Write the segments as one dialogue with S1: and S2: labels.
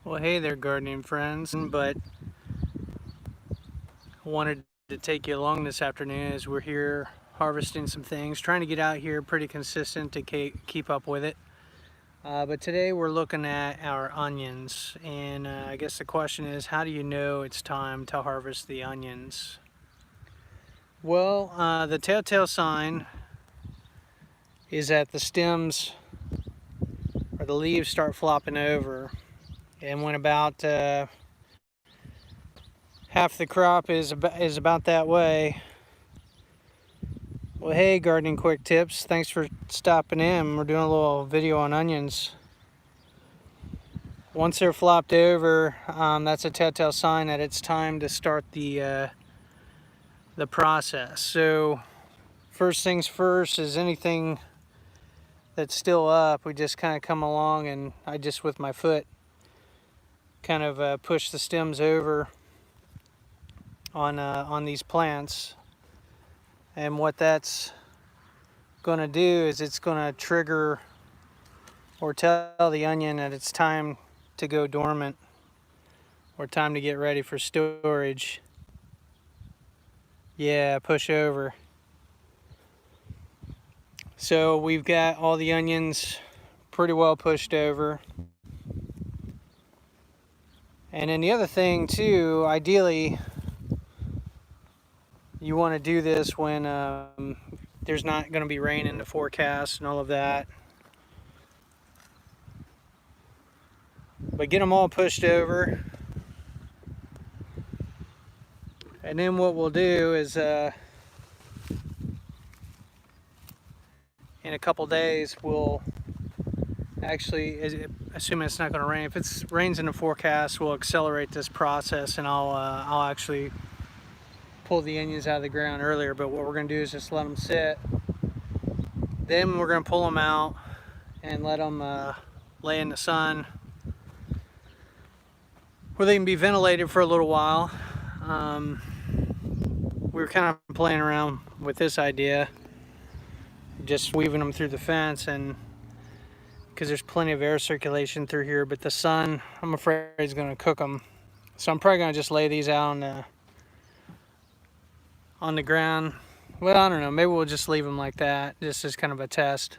S1: Well, hey there, gardening friends, but I wanted to take you along this afternoon as we're here harvesting some things, trying to get out here pretty consistent to keep up with it. But today we're looking at our onions, and I guess the question is, how do you know it's time to harvest the onions? Well, the telltale sign is that the stems or the leaves start flopping over, and when about half the crop is about that way. Well, hey, Gardening Quick Tips. Thanks for stopping in. We're doing a little video on onions. Once they're flopped over, that's a telltale sign that it's time to start the process. So, first things first is anything that's still up, we just kind of come along and I just with my foot kind of push the stems over on these plants. And what that's going to do is it's going to trigger or tell the onion that it's time to go dormant or time to get ready for storage. Yeah, push over. So we've got all the onions pretty well pushed over. And then the other thing too, ideally you want to do this when there's not going to be rain in the forecast and all of that. But get them all pushed over. And then what we'll do is in a couple days we'll actually, assuming it's not going to rain, if it rains in the forecast, we'll accelerate this process and I'll actually pull the onions out of the ground earlier. But what we're going to do is just let them sit. Then we're going to pull them out and let them lay in the sun where they can be ventilated for a little while. We were kind of playing around with this idea, just weaving them through the fence, and because there's plenty of air circulation through here, but the sun, I'm afraid, is going to cook them. So I'm probably going to just lay these out on the ground. Well, I don't know, maybe we'll just leave them like that, just as kind of a test.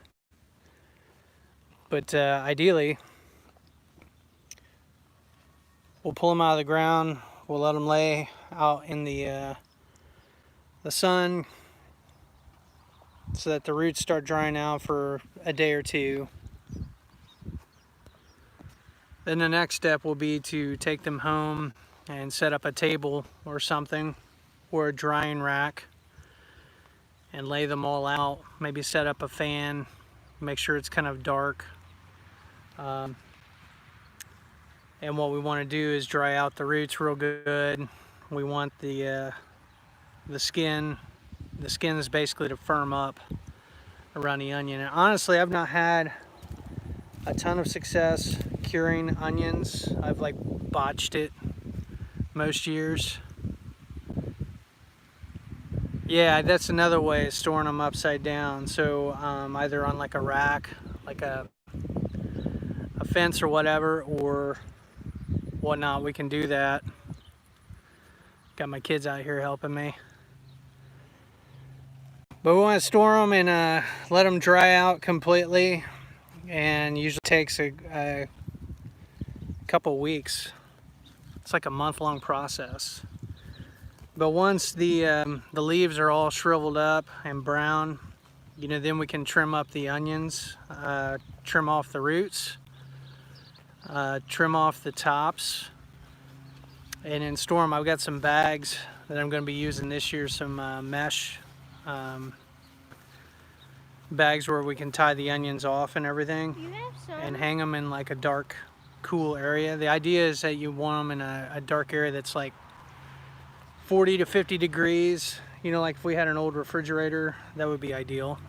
S1: But ideally, we'll pull them out of the ground, we'll let them lay out in the sun so that the roots start drying out for a day or two. Then the next step will be to take them home and set up a table or something, or a drying rack, and lay them all out. Maybe set up a fan, make sure it's kind of dark. And what we want to do is dry out the roots real good. We want the skin is basically to firm up around the onion. And honestly, I've not had a ton of success curing onions. I've like botched it most years. Yeah, that's another way of storing them upside down. So either on like a rack, like a fence or whatever, or whatnot, we can do that. Got my kids out here helping me. But we want to store them and let them dry out completely, and usually takes a couple weeks. It's like a month-long process. But once the leaves are all shriveled up and brown, you know, then we can trim up the onions, trim off the roots, trim off the tops, and then store them. I've got some bags that I'm going to be using this year, some mesh bags where we can tie the onions off and everything, and hang them in like a dark, cool area. The idea is that you want them in a dark area that's like 40 to 50 degrees. You know, like if we had an old refrigerator, that would be ideal.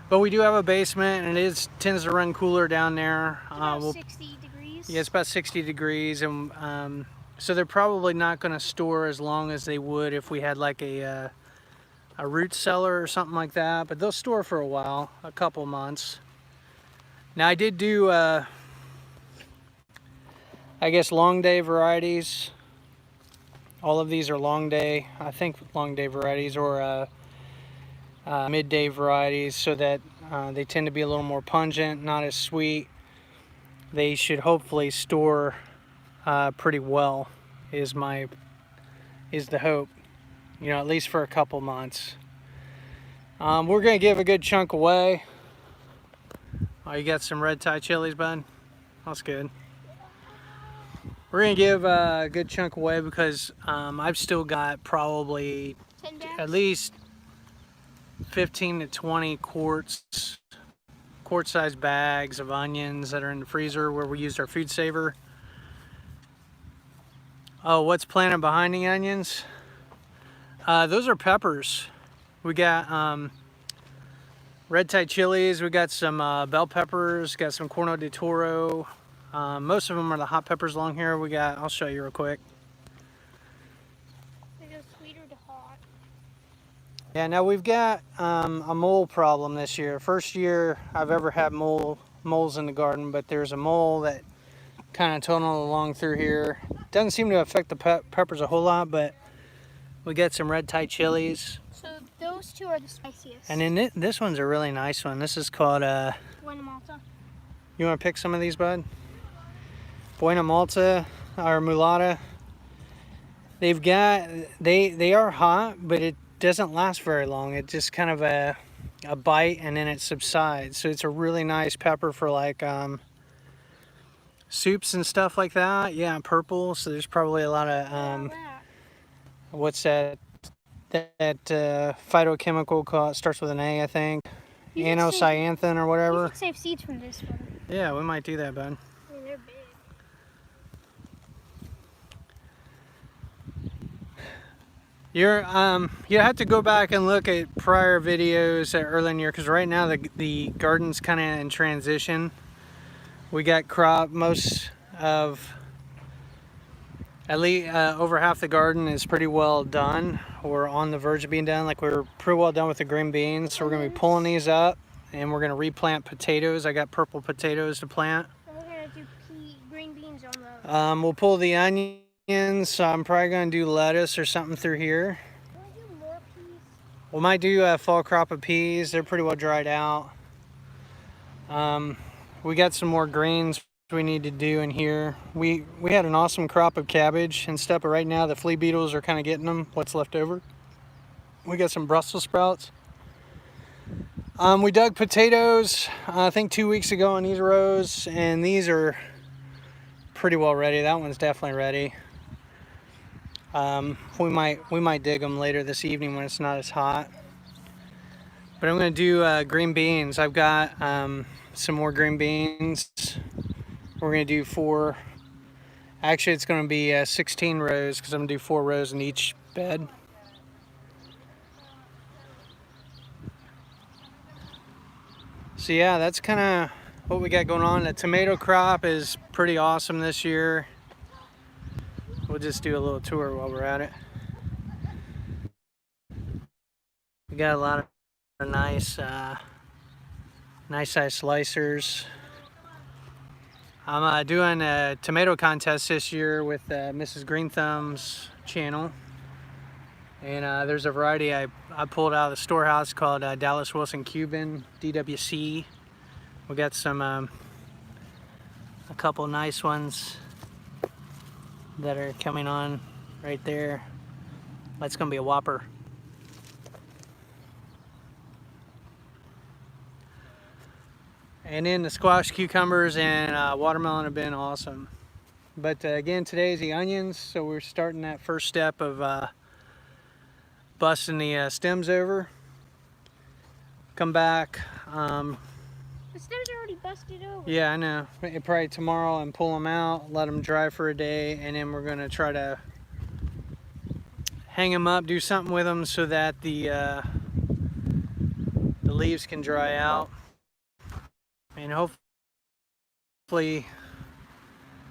S1: But we do have a basement, and it tends to run cooler down there.
S2: About 60 degrees?
S1: Yeah, it's about 60 degrees, and so they're probably not going to store as long as they would if we had like a root cellar or something like that, but they'll store for a while, a couple months. Now I did do I guess long day varieties. All of these are long day, I think long day varieties, or midday varieties, so that they tend to be a little more pungent, not as sweet. They should hopefully store pretty well, is the hope. You know, at least for a couple months. We're gonna give a good chunk away. Oh, you got some red Thai chilies, bud? That's good. We're gonna give a good chunk away because I've still got probably at least 15 to 20 quart-sized bags of onions that are in the freezer where we used our food saver. Oh, what's planted behind the onions? Those are peppers. We got red Thai chilies, we got some bell peppers, got some Corno de Toro. Most of them are the hot peppers along here. I'll show you real quick.
S2: They go sweeter to hot.
S1: Yeah, now we've got a mole problem this year. First year I've ever had moles in the garden, but there's a mole that kind of tunneled along through here. Doesn't seem to affect the peppers a whole lot, but we got some red Thai chilies.
S2: So those two are the spiciest.
S1: And then this one's a really nice one. This is called
S2: Buena Malta.
S1: You want to pick some of these, bud? Buena Malta or Mulata. They are hot, but it doesn't last very long. It just kind of a bite and then it subsides. So it's a really nice pepper for like soups and stuff like that. Yeah, purple. So there's probably a lot of what's that phytochemical called? It starts with an A, I think. Anocyanthin or whatever.
S2: You should save seeds from this one.
S1: Yeah, we might do that, bud.
S2: I mean, they're big.
S1: You have to go back and look at prior videos early in the year, because right now the garden's kind of in transition. We got most of, at least over half the garden is pretty well done, or on the verge of being done. Like we're pretty well done with the green beans, so we're gonna be pulling these up and we're gonna replant potatoes. I got purple potatoes to plant.
S2: And we're gonna do green beans on those.
S1: We'll pull the onions. So I'm probably going to do lettuce or something through here.
S2: Can we do more peas?
S1: We might do a fall crop of peas. They're pretty well dried out. We got some more greens we need to do in here. We had an awesome crop of cabbage and stuff, but right now the flea beetles are kind of getting them, what's left over. We got some Brussels sprouts. We dug potatoes, I think 2 weeks ago in these rows, and these are pretty well ready. That one's definitely ready. We might dig them later this evening when it's not as hot. But I'm going to do green beans. I've got some more green beans. We're going to do 4. Actually, it's going to be 16 rows because I'm going to do 4 rows in each bed. So yeah, that's kind of what we got going on. The tomato crop is pretty awesome this year. We'll just do a little tour while we're at it. We got a lot of nice size slicers. I'm doing a tomato contest this year with Mrs. Green Thumb's channel. And there's a variety I pulled out of the storehouse called Dallas Wilson Cuban, DWC. We got some, a couple nice ones that are coming on right there. That's gonna be a whopper. And then the squash, cucumbers, and watermelon have been awesome. But again, today's the onions, so we're starting that first step of busting the stems over. Come back.
S2: The stems are already busted over.
S1: Yeah, I know. Probably tomorrow and pull them out, let them dry for a day, and then we're gonna try to hang them up, do something with them so that the leaves can dry out, and hopefully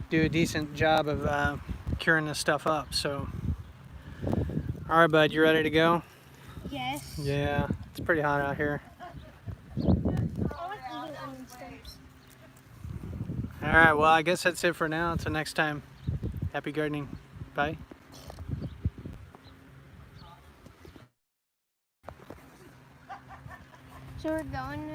S1: do a decent job of curing this stuff up. So, all right, bud, you ready to go?
S2: Yes.
S1: Yeah, it's pretty hot out here.
S2: I like eating onion stems.
S1: All All right, well, I guess that's it for now. Until next time, happy gardening. Bye.
S2: So we're going